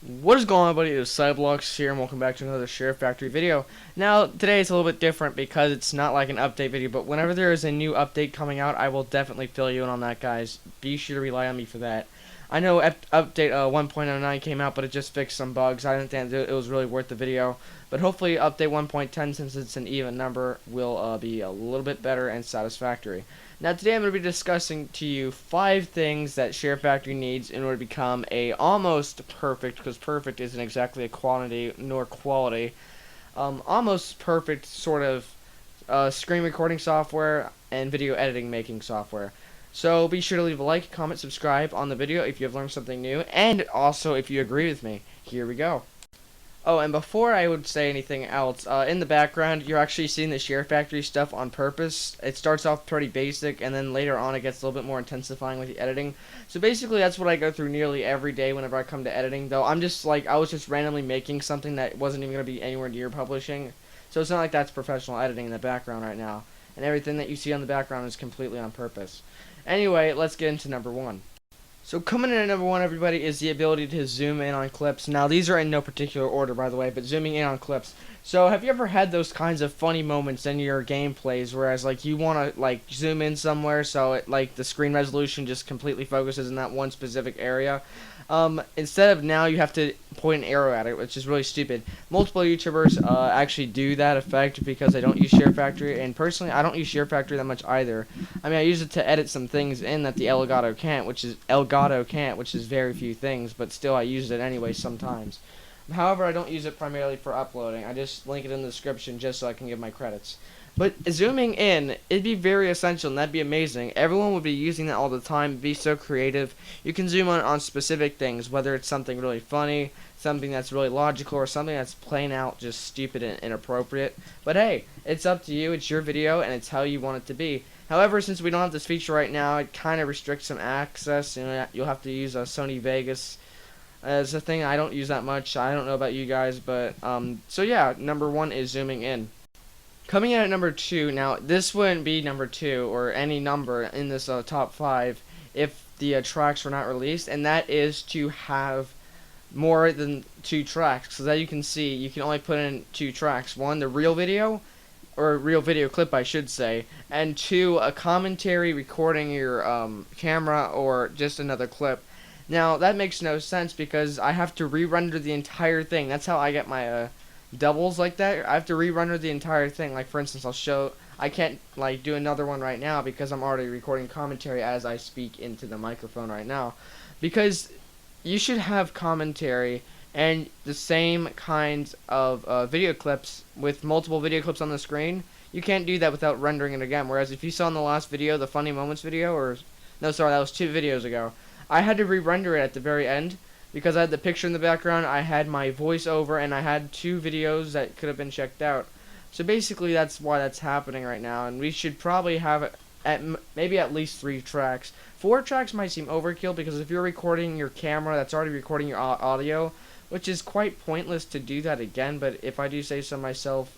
What is going on, everybody? It's Cyblocks here, and welcome back to another Sharefactory video. Now, today is a little bit different because it's not like an update video, but whenever there is a new update coming out, I will definitely fill you in on that, guys. Be sure to rely on me for that. I know update 1.09 came out, but it just fixed some bugs. I didn't think it was really worth the video, but hopefully update 1.10, since it's an even number, will be a little bit better and satisfactory. Now today I'm going to be discussing to you 5 things that Sharefactory needs in order to become a almost perfect, because perfect isn't exactly a quantity nor quality, almost perfect sort of screen recording software and video editing making software. So be sure to leave a like, comment, subscribe on the video if you have learned something new, and also if you agree with me. Here we go. Oh, and before I would say anything else, in the background, you're actually seeing the Sharefactory stuff on purpose. It starts off pretty basic, and then later on it gets a little bit more intensifying with the editing. So basically, that's what I go through nearly every day whenever I come to editing, though I'm just like, I was just randomly making something that wasn't even going to be anywhere near publishing. So it's not like that's professional editing in the background right now. And everything that you see on the background is completely on purpose. Anyway, let's get into number 1. So coming in at number 1, everybody, is the ability to zoom in on clips. Now, these are in no particular order, by the way, but zooming in on clips. So have you ever had those kinds of funny moments in your gameplays, whereas like you want to like zoom in somewhere so it like the screen resolution just completely focuses in that one specific area? Instead of now you have to point an arrow at it, which is really stupid. Multiple YouTubers actually do that effect because they don't use Sharefactory, and personally I don't use Sharefactory that much either. I mean, I use it to edit some things in that the Elgato can't, which is very few things, but still I use it anyway sometimes. However, I don't use it primarily for uploading. I just link it in the description just so I can give my credits. But zooming in, it'd be very essential, and that'd be amazing. Everyone would be using that all the time. It'd be so creative. You can zoom on specific things, whether it's something really funny, something that's really logical, or something that's plain out just stupid and inappropriate. But hey, it's up to you. It's your video, and it's how you want it to be. However, since we don't have this feature right now, it kind of restricts some access. You know, you'll have to use a Sony Vegas as a thing. I don't use that much. I don't know about you guys, but so yeah, number 1 is zooming in. Coming in at number 2, now this wouldn't be number 2 or any number in this top 5 if the tracks were not released, and that is to have more than 2 tracks. So that you can see, you can only put in 2 tracks. 1, the real video, or real video clip I should say, and 2, a commentary recording your camera or just another clip. Now that makes no sense because I have to re-render the entire thing. That's how I get my doubles like that. I have to re-render the entire thing. Like for instance, I can't like do another one right now because I'm already recording commentary as I speak into the microphone right now. Because you should have commentary and the same kinds of video clips with multiple video clips on the screen. You can't do that without rendering it again. Whereas if you saw in the last video, the funny moments video, or no, sorry, that was 2 videos ago, I had to re-render it at the very end because I had the picture in the background, I had my voiceover, and I had 2 videos that could have been checked out. So basically that's why that's happening right now, and we should probably have maybe at least 3 tracks. 4 tracks might seem overkill because if you're recording your camera that's already recording your audio, which is quite pointless to do that again, but if I do say so myself,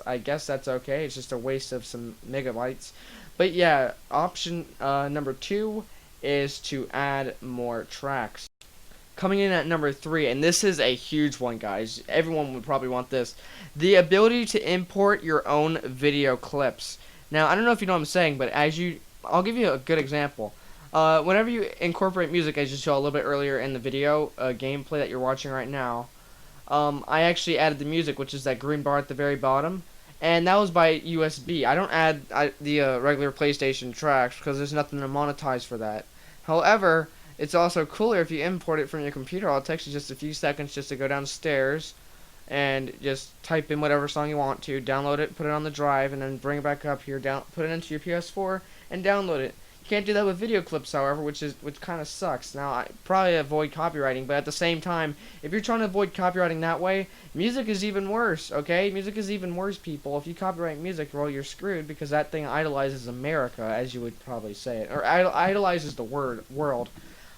I guess that's okay. It's just a waste of some megabytes. But yeah, option number 2 is to add more tracks. Coming in at number 3, and this is a huge one, guys. Everyone would probably want this. The ability to import your own video clips. Now, I don't know if you know what I'm saying, but I'll give you a good example. Whenever you incorporate music, as you saw a little bit earlier in the video gameplay that you're watching right now, I actually added the music, which is that green bar at the very bottom, and that was by USB. I don't add the regular PlayStation tracks because there's nothing to monetize for that. However, it's also cooler if you import it from your computer. It'll take you just a few seconds just to go downstairs and just type in whatever song you want to, download it, put it on the drive, and then bring it back up here, put it into your PS4, and download it. You can't do that with video clips, however, which kind of sucks. Now, I probably avoid copywriting, but at the same time, if you're trying to avoid copywriting that way, music is even worse, okay? Music is even worse, people. If you copyright music, well, you're screwed because that thing idolizes America, as you would probably say it, or idolizes the world.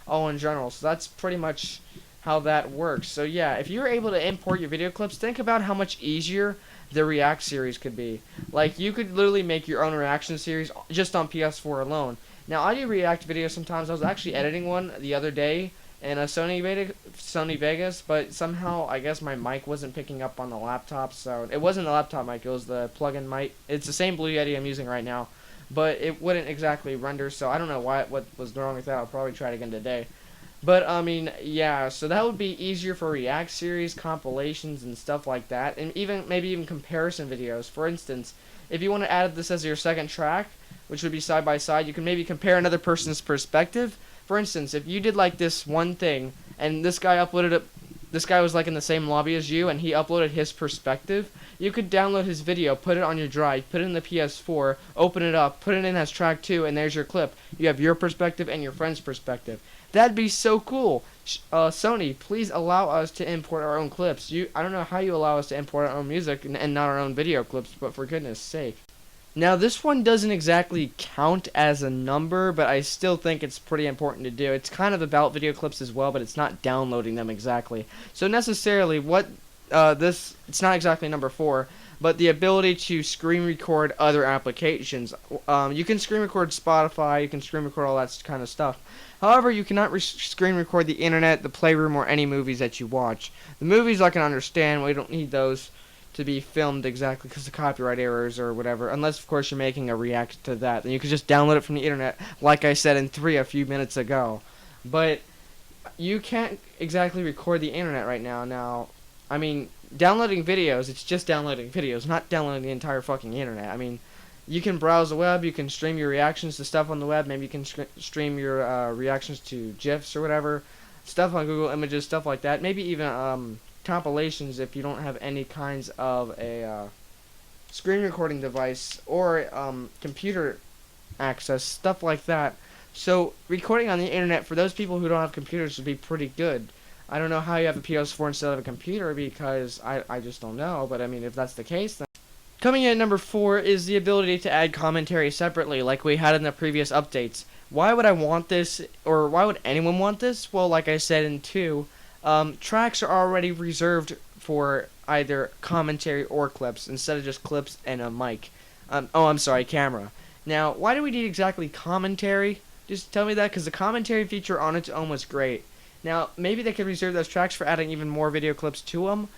All in general. So that's pretty much how that works. So yeah, if you're able to import your video clips, think about how much easier the React series could be. Like, you could literally make your own reaction series just on PS4 alone. Now, I do React videos sometimes. I was actually editing one the other day, in a Sony Vegas, but somehow I guess my mic wasn't picking up on the laptop, so it wasn't the laptop mic, it was the plug-in mic. It's the same Blue Yeti I'm using right now, but it wouldn't exactly render, so I don't know what was wrong with that. I'll probably try it again today. But I mean, yeah, so that would be easier for React series, compilations, and stuff like that, and maybe even comparison videos. For instance, if you want to add this as your second track, which would be side by side, you can maybe compare another person's perspective. For instance, if you did like this one thing, and this guy was like in the same lobby as you, and he uploaded his perspective, you could download his video, put it on your drive, put it in the PS4, open it up, put it in as track 2, and there's your clip. You have your perspective and your friend's perspective. That'd be so cool. Sony, please allow us to import our own clips. I don't know how you allow us to import our own music and not our own video clips, but for goodness sake. Now, this one doesn't exactly count as a number, but I still think it's pretty important to do. It's kind of about video clips as well, but it's not downloading them exactly. So necessarily, it's not exactly number 4, but the ability to screen record other applications. You can screen record Spotify, you can screen record all that kind of stuff. However, you cannot screen record the internet, the Playroom, or any movies that you watch. The movies I can understand, we don't need those to be filmed exactly because of copyright errors or whatever, unless of course you're making a react to that. Then you could just download it from the internet, like I said in 3 a few minutes ago. But you can't exactly record the internet right now. Now, I mean, downloading videos, it's just downloading videos, not downloading the entire fucking internet. I mean, you can browse the web, you can stream your reactions to stuff on the web, maybe you can stream your reactions to GIFs or whatever, stuff on Google Images, stuff like that. Maybe even compilations if you don't have any kinds of a screen recording device or computer access, stuff like that. So recording on the internet for those people who don't have computers would be pretty good. I don't know how you have a PS4 instead of a computer because I just don't know, but I mean if that's the case then. Coming in at number 4 is the ability to add commentary separately like we had in the previous updates. Why would I want this, or why would anyone want this? Well, like I said in 2, tracks are already reserved for either commentary or clips instead of just clips and a mic. Camera. Now, why do we need exactly commentary? Just tell me that, because the commentary feature on its own was great. Now, maybe they could reserve those tracks for adding even more video clips to them.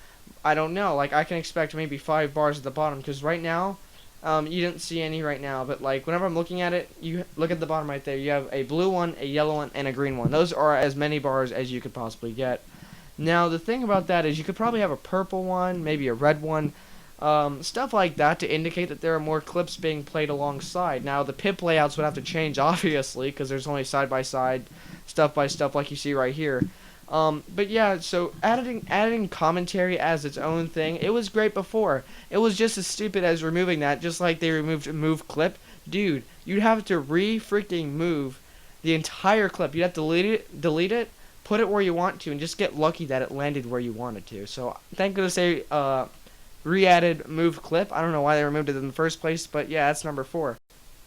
I don't know. Like, I can expect maybe 5 bars at the bottom, because right now, you didn't see any right now, but like whenever I'm looking at it, you look at the bottom right there, you have a blue one, a yellow one, and a green one. Those are as many bars as you could possibly get. Now, the thing about that is you could probably have a purple one, maybe a red one, stuff like that to indicate that there are more clips being played alongside. Now, the pip layouts would have to change, obviously, because there's only side-by-side, stuff-by-stuff like you see right here. But yeah, so adding commentary as its own thing, it was great before. It was just as stupid as removing that, just like they removed move clip. Dude, you'd have to re-freaking move the entire clip. You'd have to delete it, put it where you want to, and just get lucky that it landed where you wanted to. So, thank goodness they re-added move clip. I don't know why they removed it in the first place, but yeah, that's number 4.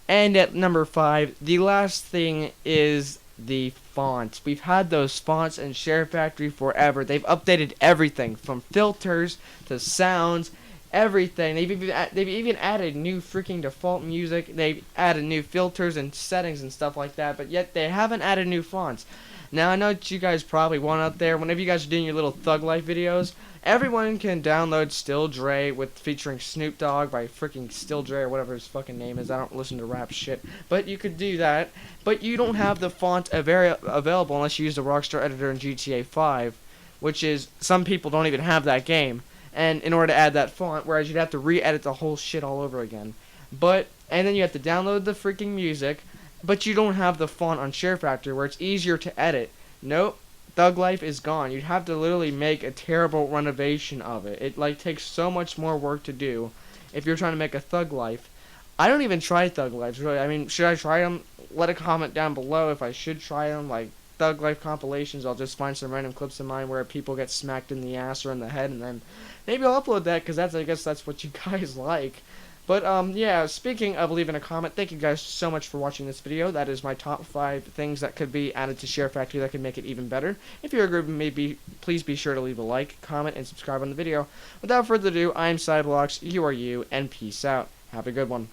And at number 5, the last thing is the fonts. We've had those fonts in Sharefactory forever. They've updated everything from filters to sounds, everything. They've even added new freaking default music. They've added new filters and settings and stuff like that, but yet they haven't added new fonts. Now, I know that you guys probably want out there, whenever you guys are doing your little Thug Life videos, everyone can download Still Dre with featuring Snoop Dogg by freaking Still Dre or whatever his fucking name is. I don't listen to rap shit. But you could do that. But you don't have the font available unless you use the Rockstar editor in GTA 5, which is, some people don't even have that game. And in order to add that font, whereas you'd have to re-edit the whole shit all over again. And then you have to download the freaking music, but you don't have the font on Sharefactory where it's easier to edit. Nope. Thug Life is gone. You'd have to literally make a terrible renovation of it. It takes so much more work to do if you're trying to make a Thug Life. I don't even try Thug Lives, really. I mean, should I try them? Let a comment down below if I should try them. Like Thug Life compilations, I'll just find some random clips of mine where people get smacked in the ass or in the head, and then maybe I'll upload that because I guess that's what you guys like. But, yeah, speaking of leaving a comment, thank you guys so much for watching this video. That is my top 5 things that could be added to Sharefactory that could make it even better. If you're agreeable, maybe please be sure to leave a like, comment, and subscribe on the video. Without further ado, I'm Cyblocks, you are you, and peace out. Have a good one.